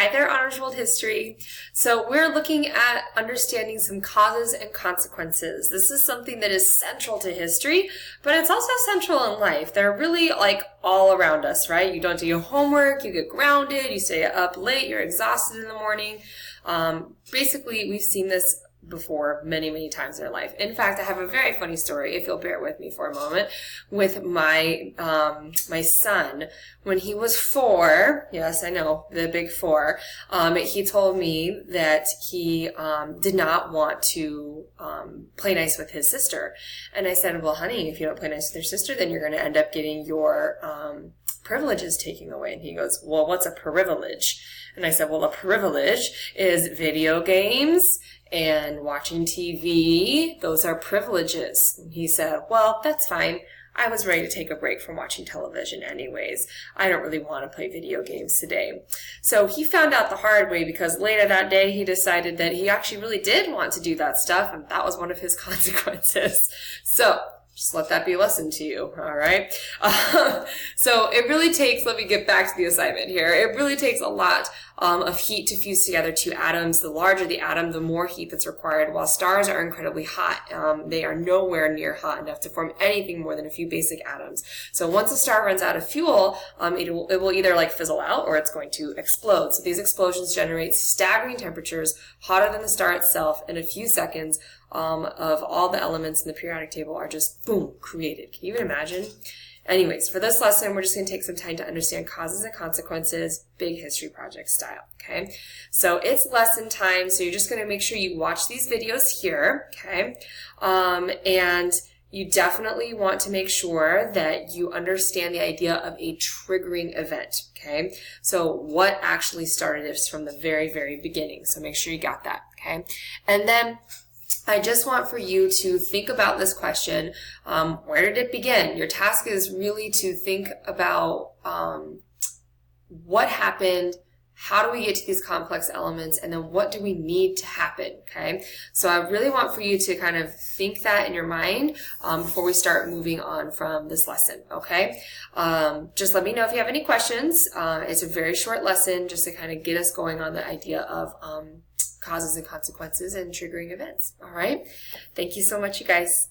Hi there, Honors World History. So we're looking at understanding some causes and consequences. This is something that is central to history, but it's also central in life. They're really like all around us, right? You don't do your homework, you get grounded, you stay up late, you're exhausted in the morning. Basically, we've seen this before many times in our life. In fact, I have a very funny story, if you'll bear with me for a moment, with my my son. When he was 4, yes, I know, the big 4, he told me that he did not want to play nice with his sister. And I said, well, honey, if you don't play nice with your sister, then you're going to end up getting your privileges taken away. And he goes, well, what's a privilege? And I said, well, a privilege is video games and watching TV. Those are privileges. And he said, well, that's fine. I was ready to take a break from watching television anyways. I don't really want to play video games today. So he found out the hard way because later that day he decided that he actually really did want to do that stuff, and that was one of his consequences. So just let that be a lesson to you, all right? So it really takes, let me get back to the assignment here. It really takes a lot of heat to fuse together 2 atoms. The larger the atom, the more heat that's required. While stars are incredibly hot, they are nowhere near hot enough to form anything more than a few basic atoms. So once a star runs out of fuel, it will either like fizzle out or it's going to explode. So these explosions generate staggering temperatures, hotter than the star itself. In a few seconds, of all the elements in the periodic table are just, boom, created. Can you even imagine? Anyways, for this lesson, we're just going to take some time to understand causes and consequences, big history project style, okay? So it's lesson time, so you're just going to make sure you watch these videos here, okay? And you definitely want to make sure that you understand the idea of a triggering event, okay? So what actually started this from the very beginning, so make sure you got that, okay? And then I just want for you to think about this question. Where did it begin? Your task is really to think about what happened, how do we get to these complex elements, and then what do we need to happen, okay? So I really want for you to kind of think that in your mind before we start moving on from this lesson, okay? Just let me know if you have any questions. It's a very short lesson just to kind of get us going on the idea of causes and consequences and triggering events. All right. Thank you so much, you guys.